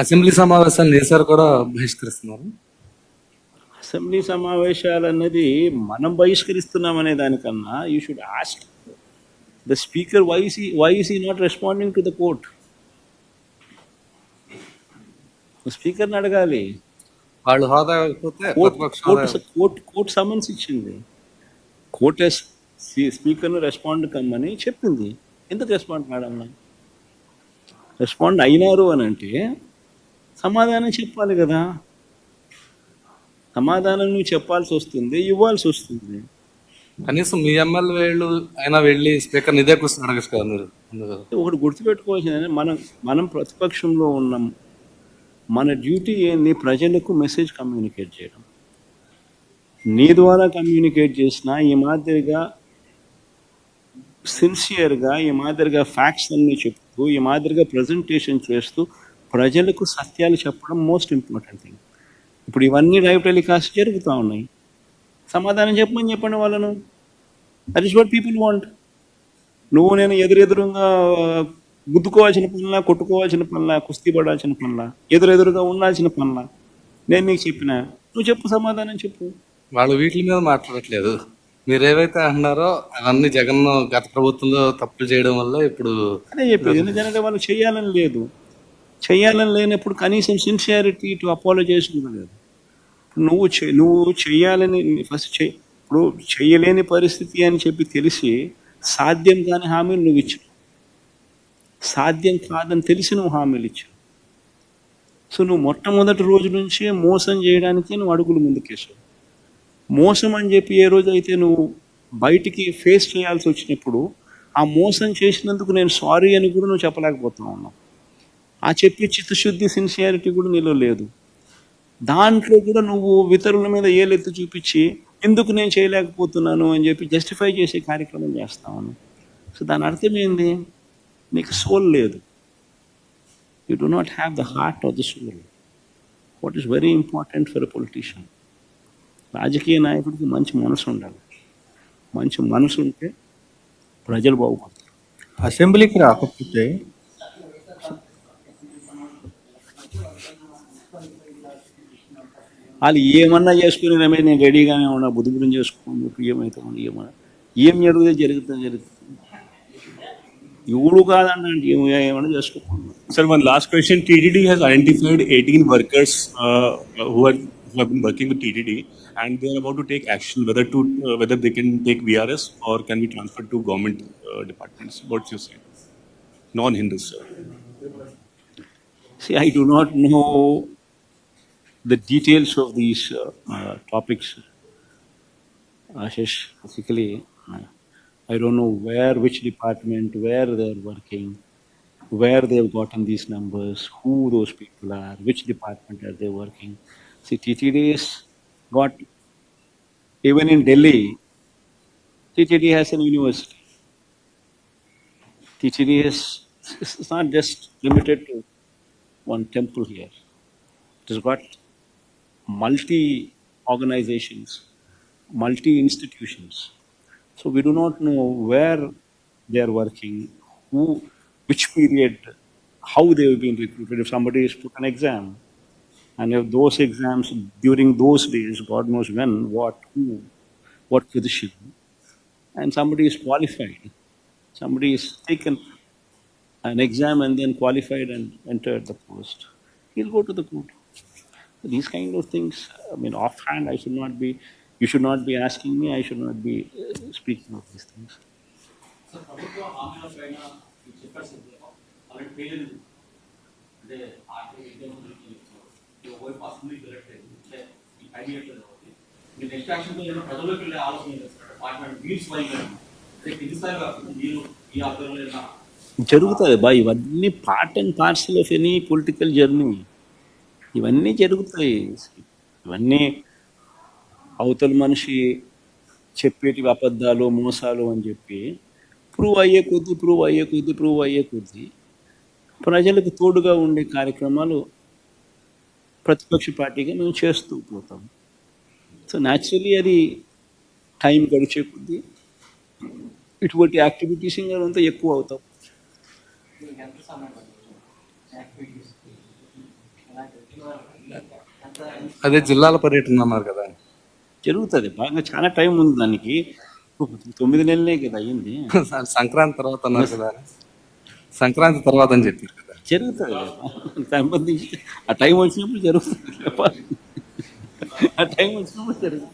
Assembly సమావేశాలు చేశారు కూడా బహిష్కరిస్తున్నారు. అసెంబ్లీ సమావేశాలు అన్నది మనం బహిష్కరిస్తున్నామనే దానికన్నా you should ask the speaker why is he not responding to the court. స్పీకర్ని అడగాలి. వాళ్ళు హోదా ఇవ్వకపోతే ప్రతిపక్ష హోదా కోర్టు సమన్స్ ఇచ్చింది. కోర్టు స్పీకర్ను రెస్పాండ్ కమ్మని చెప్పింది. ఎందుకు రెస్పాండ్ కాడన్నా? రెస్పాండ్ అయినారు అని అంటే సమాధానం చెప్పాలి కదా. సమాధానం నువ్వు చెప్పాల్సి వస్తుంది, ఇవ్వాల్సి వస్తుంది. కనీసం మీ ఎమ్మెల్యేలు అయినా వెళ్ళి స్పీకర్ ఇదే క్వశ్చన్ అడగచ్చు కదా మీరు. ఒకటి గుర్తుపెట్టుకోవాల్సింది, మనం ప్రతిపక్షంలో ఉన్నాం. మన డ్యూటీ ఏంది? ప్రజలకు మెసేజ్ కమ్యూనికేట్ చేయడం. నీ ద్వారా కమ్యూనికేట్ చేసినా ఈ మాదిరిగా సిన్సియర్గా, ఈ మాదిరిగా ఫ్యాక్ట్స్ అన్నీ చెప్తూ, ఈ మాదిరిగా ప్రజెంటేషన్ చేస్తూ ప్రజలకు సత్యాలు చెప్పడం మోస్ట్ ఇంపార్టెంట్ థింగ్. ఇప్పుడు ఇవన్నీ లైవ్ టెలికాస్ట్ జరుగుతూ ఉన్నాయి. సమాధానం చెప్పండి వాళ్ళను. That is what people want. నువ్వు నేను ఎదురుగా గుద్దుకోవాల్సిన పనులా, కొట్టుకోవాల్సిన పనులా, కుస్తీ పడాల్సిన పనులా, ఎదురుగా ఉండాల్సిన పనులా నేను నీకు చెప్పినా నువ్వు చెప్పు, సమాధానం చెప్పు. వాళ్ళు వీటి మీద మాట్లాడట్లేదు. మీరు ఏవైతే అంటున్నారో అవన్నీ జగన్ గత ప్రభుత్వంలో తప్పులు చేయడం వల్ల ఇప్పుడు అదే చెప్పేది. ఎందుకంటే వాళ్ళు చేయాలని లేదు. చేయాలని లేనప్పుడు కనీసం సిన్సియారిటీ టు అపాలజైజ్ కూడా లేదు. నువ్వు చేయాలని ఫస్ట్ ఇప్పుడు చేయలేని పరిస్థితి అని చెప్పి తెలిసి సాధ్యం కాని హామీలు నువ్వు ఇచ్చావు. సాధ్యం కాదని తెలిసి నువ్వు హామీలు ఇచ్చావు. సో నువ్వు మొట్టమొదటి రోజు నుంచే మోసం చేయడానికి నువ్వు అడుగులు ముందుకేసావు. మోసం అని చెప్పి ఏ రోజు అయితే నువ్వు బయటికి ఫేస్ చేయాల్సి వచ్చినప్పుడు ఆ మోసం చేసినందుకు నేను సారీ అని కూడా నువ్వు చెప్పలేకపోతా ఉన్నావు. ఆ చెప్పి చిత్తశుద్ధి, సిన్సియారిటీ కూడా నీలో లేదు. దాంట్లో కూడా నువ్వు ఇతరుల మీద ఏలెత్తి చూపించి ఎందుకు నేను చేయలేకపోతున్నాను అని చెప్పి జస్టిఫై చేసే కార్యక్రమం చేస్తా ఉన్నావు. సో దాని అర్థం ఏంది? నీకు సోల్ లేదు. You do not have the heart of the soul. What is very important for a politician. రాజకీయ నాయకుడికి మంచి మనసు ఉండాలి. మంచి మనసు ఉంటే ప్రజలు బాగుపడతారు. అసెంబ్లీకి రాకపోతే వాళ్ళు ఏమన్నా చేసుకుని రమేష్ నేను రెడీగానే ఉన్నా, బుద్ధి గురించి చేసుకోండి, ఏమవుతామని ఏం జరుగుతుంది. ఎవడు కాదన్న ఏమన్నా చేసుకోకుండా. Sir, one last question. TTD has identified 18 workers who have been working with TTD, and they are about to take action whether they can take VRS or can be transferred to government departments. What's your say? Non-Hindus, sir. See, I do not know the details of these topics, Ashish. Basically, I don't know which department, where they're working, where they've gotten these numbers, who those people are, which department are they working. See, TTD's got, even in Delhi, TTD has an university. TTD it's not just limited to one temple here. It has got multi-organizations, multi-institutions. So we do not know where they are working, which period, how they have been recruited. If somebody has put an exam, and if those exams during those days, God knows when, what position, and somebody is qualified, somebody is taken an exam and then qualified and entered the post, he'll go to the court. These kind of things, I mean, offhand, you should not be asking me, I should not be speaking of these things. జరుగుతుంది బా, ఇవన్నీ part and parcel of any political journey. ఇవన్నీ జరుగుతాయి. ఇవన్నీ అవతల మనిషి చెప్పేటివి అబద్ధాలు, మోసాలు అని చెప్పి ప్రూవ్ అయ్యే కొద్దీ ప్రజలకు తోడుగా ఉండే కార్యక్రమాలు ప్రతిపక్ష పార్టీగా మేము చేస్తూ పోతాం. సో న్యాచురలీ అది టైం గడిచే కొద్దీ ఇటువంటి యాక్టివిటీస్ ఇంకా ఎక్కువ అవుతాం. అదే జిల్లాల పర్యటన అన్నారు కదా. జరుగుతుంది బాగా, చాలా టైం ఉంది దానికి. 9 నెలలే కదా అయ్యింది. సంక్రాంతి తర్వాత అన్నారు కదా, సంక్రాంతి తర్వాత అని చెప్పారు కదా. జరుగుతుంది సంబంధించి ఆ టైం వచ్చినప్పుడు జరుగుతుంది. ఆ టైం వచ్చినప్పుడు జరుగుతుంది.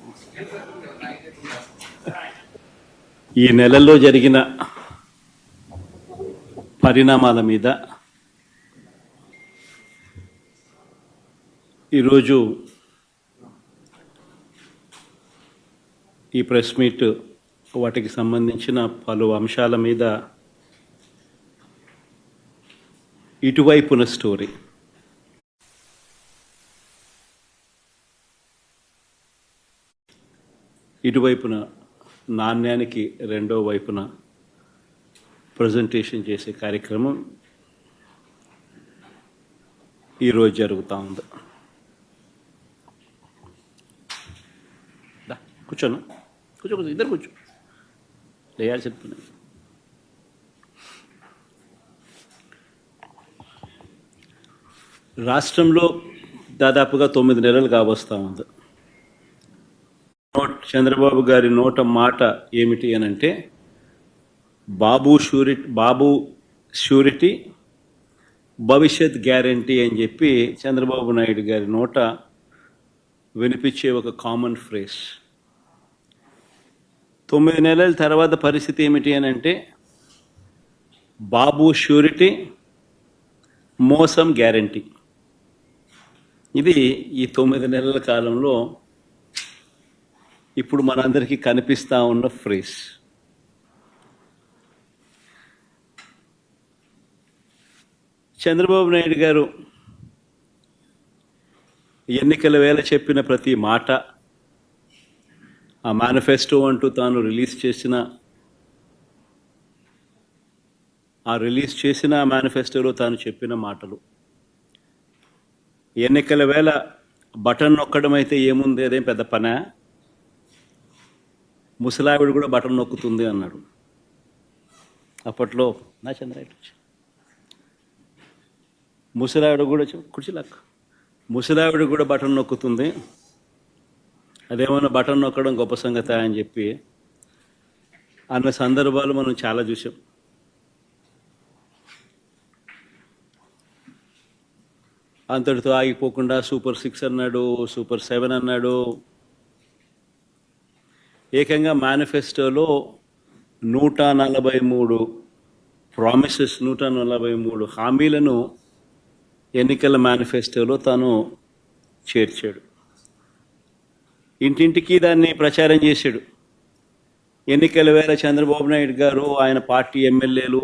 ఈ నెలల్లో జరిగిన పరిణామాల మీద ఈరోజు ఈ ప్రెస్ మీట్ వాటికి సంబంధించిన పలు అంశాల మీద ఇటువైపున స్టోరీ, ఇటువైపున నాణ్యానికి రెండో వైపున ప్రజెంటేషన్ చేసే కార్యక్రమం ఈరోజు జరుగుతూ ఉంది. కూర్చోను, కూర్చో, ఇద్దరు కూర్చో, లేయాల్సిన పని. రాష్ట్రంలో దాదాపుగా 9 నెలలు కావస్తూ ఉంది. చంద్రబాబు గారి నోట మాట ఏమిటి అని అంటే బాబు షూరిటీ భవిష్యత్ గ్యారంటీ అని చెప్పి చంద్రబాబు నాయుడు గారి నోట వినిపించే ఒక కామన్ ఫ్రేజ్. 9 నెలల తర్వాత పరిస్థితి ఏమిటి అని అంటే బాబు షూరిటీ, మోసం గ్యారంటీ. ఇది ఈ 9 నెలల కాలంలో ఇప్పుడు మనందరికీ కనిపిస్తూ ఉన్న ఫ్రేజ్. చంద్రబాబు నాయుడు గారు ఎన్నికల వేళ చెప్పిన ప్రతి మాట, ఆ మేనిఫెస్టో అంటూ తాను రిలీజ్ చేసిన మేనిఫెస్టోలో తాను చెప్పిన మాటలు, ఎన్నికల వేళ బటన్ నొక్కడం అయితే ఏముంది, అదేం పెద్ద పనా, ముసలావిడ కూడా బటన్ నొక్కుతుంది అన్నాడు అప్పట్లో. నా చంద్రాయుడు ముసలావిడ కూడా కుర్చీలాక్, ముసలావిడ కూడా బటన్ నొక్కుతుంది, అదేమన్నా బటన్ నొక్కడం గొప్ప సంగతి అని చెప్పి అన్న సందర్భాలు మనం చాలా చూసాం. అంతటితో ఆగిపోకుండా సూపర్ 6 అన్నాడు, సూపర్ 7 అన్నాడు. ఏకంగా మేనిఫెస్టోలో 143 ప్రామిసెస్, 143 హామీలను ఎన్నికల మేనిఫెస్టోలో తాను చేర్చాడు. ఇంటింటికి దాన్ని ప్రచారం చేశాడు. ఎన్నికల వేళ చంద్రబాబు నాయుడు గారు ఆయన పార్టీ ఎమ్మెల్యేలను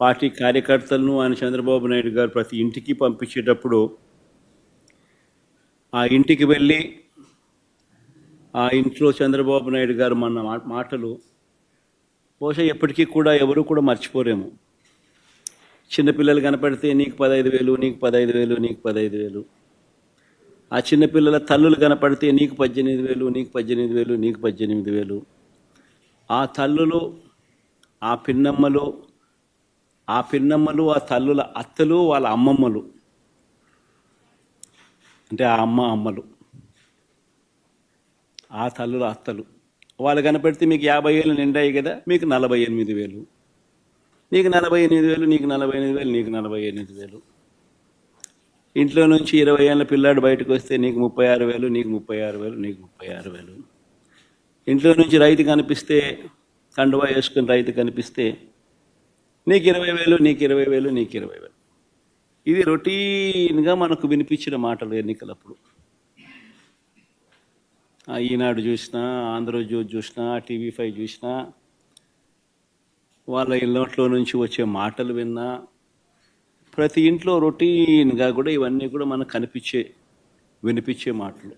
పార్టీ కార్యకర్తలను ఆయన చంద్రబాబు నాయుడు గారు ప్రతి ఇంటికి పంపించేటప్పుడు ఆ ఇంటికి వెళ్ళి ఆ ఇంట్లో చంద్రబాబు నాయుడు గారు మన మాటలు బహుశా ఎప్పటికీ కూడా ఎవరు కూడా మర్చిపోరేమో. చిన్నపిల్లలు కనపడితే నీకు 15,000, నీకు 15,000, నీకు 15,000. ఆ చిన్నపిల్లల తల్లులు కనపడితే నీకు 18,000, నీకు 18,000, నీకు 18,000. ఆ తల్లులు, ఆ పిన్నమ్మలు, ఆ తల్లుల అత్తలు, వాళ్ళ అమ్మమ్మలు, అంటే ఆ అమ్మలు, ఆ తల్లుల అత్తలు, వాళ్ళు కనపడితే మీకు 50,000 నిండాయి కదా, మీకు 48,000, నీకు 48,000, నీకు 48,000, నీకు 48,000. ఇంట్లో నుంచి 20 ఏళ్ళ పిల్లాడు బయటకు వస్తే నీకు 36,000, నీకు 36,000, నీకు 36,000. ఇంట్లో నుంచి రైతు కనిపిస్తే, కండువా వేసుకుని రైతు కనిపిస్తే నీకు 20,000, నీకు 20,000, నీకు 20,000. ఇది రొటీన్గా మనకు వినిపించిన మాటలు ఎన్నికలప్పుడు. ఈనాడు చూసినా, ఆంధ్రజ్యోతి చూసినా, TV5 చూసినా, వాళ్ళ ఇళ్ళట్లో నుంచి వచ్చే మాటలు విన్నా, ప్రతి ఇంట్లో రొటీన్గా కూడా ఇవన్నీ కూడా మనకు వినిపించే మాటలు.